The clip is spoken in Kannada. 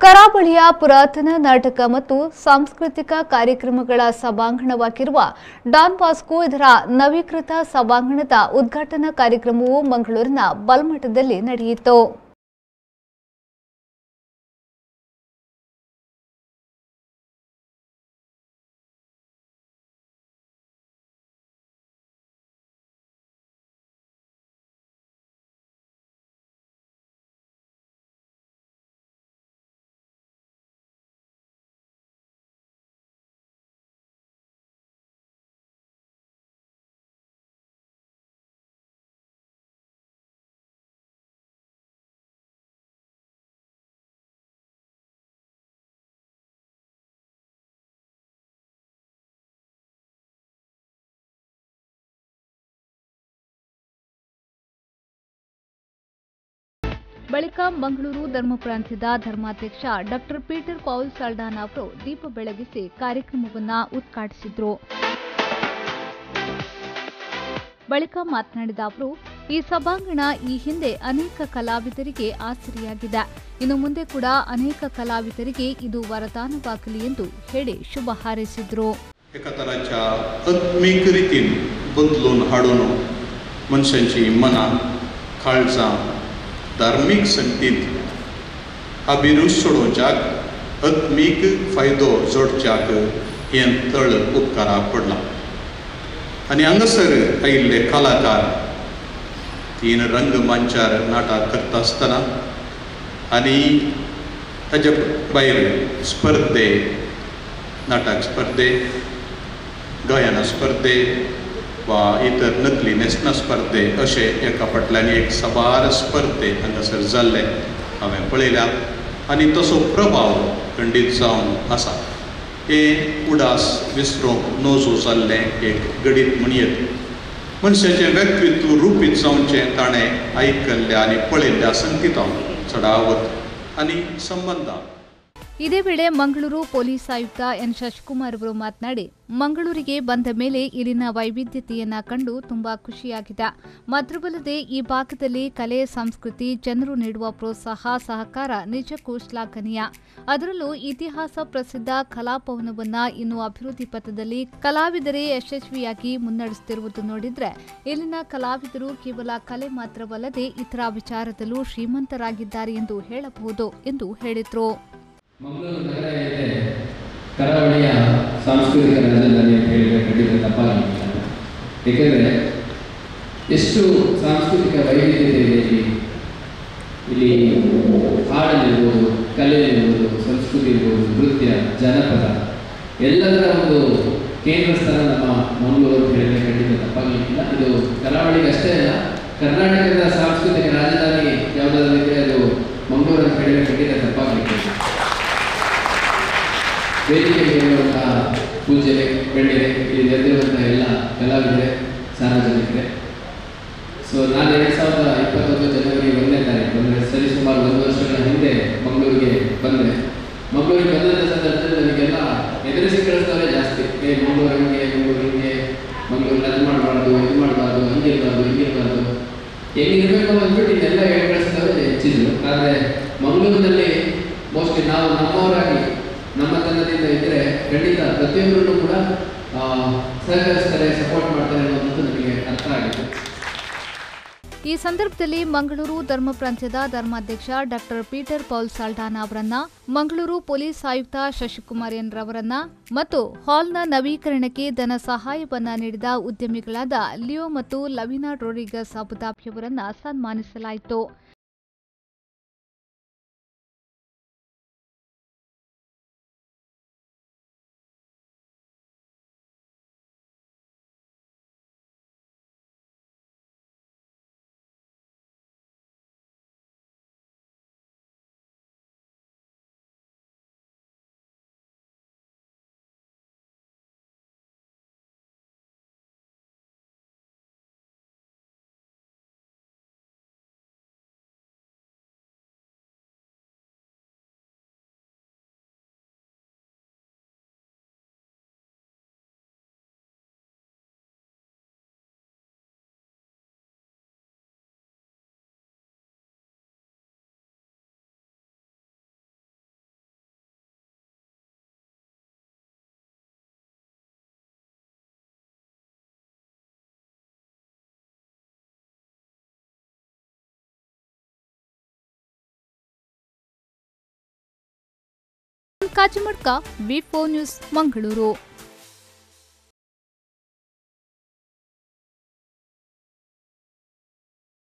ಕರಾವಳಿಯ ಪುರಾತನ ನಾಟಕ ಮತ್ತು ಸಾಂಸ್ಕೃತಿಕ ಕಾರ್ಯಕ್ರಮಗಳ ಸಭಾಂಗಣವಾಗಿರುವ ಡಾನ್ ಬಾಸ್ಕೋ ಇದರ ನವೀಕೃತ ಸಭಾಂಗಣದ ಉದ್ಘಾಟನಾ ಕಾರ್ಯಕ್ರಮವು ಮಂಗಳೂರಿನ ಬಲ್ಮಠದಲ್ಲಿ ನಡೆಯಿತು. ಬಳಿಕ ಮಂಗಳೂರು ಧರ್ಮ ಪ್ರಾಂತ್ಯದ ಧರ್ಮಾಧ್ಯಕ್ಷ ಡಾಕ್ಟರ್ ಪೀಟರ್ ಪೌಲ್ ಸಾಲ್ಡಾನಾ ಅವರು ದೀಪ ಬೆಳಗಿಸಿ ಕಾರ್ಯಕ್ರಮವನ್ನು ಉದ್ಘಾಟಿಸಿದರು. ಬಳಿಕ ಮಾತನಾಡಿದ ಅವರು, ಈ ಸಭಾಂಗಣ ಈ ಹಿಂದೆ ಅನೇಕ ಕಲಾವಿದರಿಗೆ ಆಸರೆಯಾಗಿದೆ. ಇನ್ನು ಮುಂದೆ ಕೂಡ अनेक ಕಲಾವಿದರಿಗೆ ಇದು ವರದಾನವಾಗಲಿ ಎಂದು ಹೇಳಿ ಶುಭ ಹಾರೈಸಿದರು. एका तराच्या आत्मीक रितीन बदलून हाडून मनशांची मनां काळजां धार्मीक संगतींत अभिरूच सोडोवच्याक आत्मीक फायदो जोडच्याक हें तळ उपकाराक पडलां. आनी हांगासर आयिल्ले कलाकार तीन रंगमंचार नाटक करता आसतना आनी ताचे भायर स्पर्धे, नाटक स्पर्धे, गायना स्पर्धे वा इतर नकली नेसना स्पर्धे अशे एका फाटल्यान एक सबार स्पर्धे हांगासर जाल्ले हांवें पळयल्यात आनी तसो प्रभाव खंडीत जावन आसा. हे उडास विसरूंक नजो जाल्लें एक गडीत म्हणयत मनशाचें व्यक्तित्व रूपीत जावचें ताणें आयकल्ल्या आनी पळयल्ल्या संगीतां चडावत आनी संबंधां. ಇದೇ ವೇಳೆ ಮಂಗಳೂರು ಪೊಲೀಸ್ ಆಯುಕ್ತ ಎನ್ ಶಶಿಕುಮಾರ್ ಅವರು ಮಾತನಾಡಿ, ಮಂಗಳೂರಿಗೆ ಬಂದ ಮೇಲೆ ಇಲ್ಲಿನ ವೈವಿಧ್ಯತೆಯನ್ನ ಕಂಡು ತುಂಬಾ ಖುಷಿಯಾಗಿದೆ. ಮಾತ್ರವಲ್ಲದೆ ಈ ಭಾಗದಲ್ಲಿ ಕಲೆ, ಸಂಸ್ಕೃತಿ, ಜನರು ನೀಡುವ ಪ್ರೋತ್ಸಾಹ, ಸಹಕಾರ ನಿಜಕ್ಕೂ ಶ್ಲಾಘನೀಯ. ಅದರಲ್ಲೂ ಇತಿಹಾಸ ಪ್ರಸಿದ್ಧ ಕಲಾಭವನವನ್ನ ಇನ್ನು ಅಭಿವೃದ್ಧಿ ಪಥದಲ್ಲಿ ಕಲಾವಿದರೇ ಯಶಸ್ವಿಯಾಗಿ ಮುನ್ನಡೆಸುತ್ತಿರುವುದು ನೋಡಿದ್ರೆ ಇಲ್ಲಿನ ಕಲಾವಿದರು ಕೇವಲ ಕಲೆ ಮಾತ್ರವಲ್ಲದೆ ಇತರ ವಿಚಾರದಲ್ಲೂ ಶ್ರೀಮಂತರಾಗಿದ್ದಾರೆ ಎಂದು ಹೇಳಬಹುದು ಎಂದು ಹೇಳಿದರು. ಮಂಗಳೂರು ನಗರ ಏನಿದೆ ಕರಾವಳಿಯ ಸಾಂಸ್ಕೃತಿಕ ರಾಜಧಾನಿ ಅಂತ ಹೇಳಿದರೆ ಖಂಡಿತ ತಪ್ಪಾಗಿಲ್ಲ. ಏಕೆಂದರೆ ಎಷ್ಟು ಸಾಂಸ್ಕೃತಿಕ ವೈವಿಧ್ಯತೆ ಇದೆ ಇಲ್ಲಿ ಹಾಡಲ್ಲಿರ್ಬೋದು, ಕಲೆ ಇರ್ಬೋದು, ಸಂಸ್ಕೃತಿ ಇರ್ಬೋದು, ನೃತ್ಯ, ಜನಪದ ಎಲ್ಲದರ ಒಂದು ಕೇಂದ್ರ ಸ್ಥಾನ ನಮ್ಮ ಮಂಗಳೂರು ಅಂತ ಹೇಳಿದರೆ ಖಂಡಿತ ತಪ್ಪಾಗಲಿಕ್ಕಿಲ್ಲ. ಇದು ಕರಾವಳಿಗೆ ಅಷ್ಟೇ ಅಲ್ಲ, ಕರ್ನಾಟಕದ ಸಾಂಸ್ಕೃತಿಕ ರಾಜಧಾನಿ ಯಾವುದಾದ್ರೂ ಇದ್ದರೆ ಅದು ಮಂಗಳೂರು ಅಂತ ಹೇಳಿದರೆ ಖಂಡಿತ ತಪ್ಪಾಗಲಿಕ್ಕಿಲ್ಲ. ವೇದಿಕೆಯಲ್ಲಿರುವಂತಹ ಪೂಜೆ ಗಣ್ಯರೆ, ಇಲ್ಲಿ ನೆರೆದಿರುವಂತಹ ಎಲ್ಲ ಕಲಾವಿದರೇ, ಸಾರ್ವಜನಿಕರೇ, ಸೊ ನಾನು 2021 ಜನವರಿ 1ನೇ ತಾರೀಕು ಅಂದರೆ ಸರಿಸುಮಾರು 1 ವರ್ಷಗಳ ಹಿಂದೆ ಮಂಗಳೂರಿಗೆ ಬಂದೆ. ಮಂಗಳೂರಿಗೆ ಬಂದಂಥ ಸಂದರ್ಭದಲ್ಲಿ ನನಗೆಲ್ಲ ಎದುರಿಸಿ ಕಳಿಸ್ತವರೇ ಜಾಸ್ತಿ. ಮಂಗಳೂರು ಹಿಂಗೆ, ಮಂಗಳೂರಲ್ಲಿ ಅದು ಮಾಡಬಾರ್ದು, ಇದು ಮಾಡಬಾರ್ದು, ಹಂಗಿರಬಾರ್ದು, ಹಿಂಗಿರಬಾರ್ದು, ಹೆಂಗಿರಬೇಕು ಅಂದ್ಬಿಟ್ಟು ಇದೆಲ್ಲ ಹೇಳಿ ಕಳಿಸ್ತವರೇ ಹೆಚ್ಚಿದ್ರು. ಆದರೆ ಮಂಗಳೂರಿನಲ್ಲಿ ಮೋಸ್ಟ್ಲಿ ನಾವು ನಮ್ಮವರಾಗಿ ನಮ್ಮ ತಂಡದಿಂದ ಇದ್ದರೆ ಖಂಡಿತ ಪ್ರತಿಯೊಬ್ಬರನ್ನು ಕೂಡ ಸಹಕರಿಸ್ತಾರೆ, ಸಪೋರ್ಟ್ ಮಾಡ್ತಾರೆ ಅನ್ನೋದು ನನಗೆ ಅರ್ಥ ಆಗಿದೆ. ಈ ಸಂದರ್ಭದಲ್ಲಿ ಮಂಗಳೂರು ಧರ್ಮ ಪ್ರಾಂತ್ಯದ ಧರ್ಮಾಧ್ಯಕ್ಷ ಡಾಕ್ಟರ್ ಪೀಟರ್ ಪೌಲ್ ಸಾಲ್ಡಾನಾ ಅವರನ್ನ, ಮಂಗಳೂರು ಪೊಲೀಸ್ ಆಯುಕ್ತ ಶಶಿಕುಮಾರ್ ಎನ್ ರವರನ್ನ ಮತ್ತು ಹಾಲ್ನ ನವೀಕರಣಕ್ಕೆ ಧನ ಸಹಾಯವನ್ನ ನೀಡಿದ ಉದ್ಯಮಿಗಳಾದ ಲಿಯೋ ಮತ್ತು ಲವಿನಾ ರೋಡ್ರಿಗಸ್ ಅಬುದಾಬಿಯವರನ್ನ ಸನ್ಮಾನಿಸಲಾಯಿತು. ಅಮೋಲ್ ಕಾಚಿಮಡ್ಕ, ವಿ4 ನ್ಯೂಸ್, ಮಂಗಳೂರು.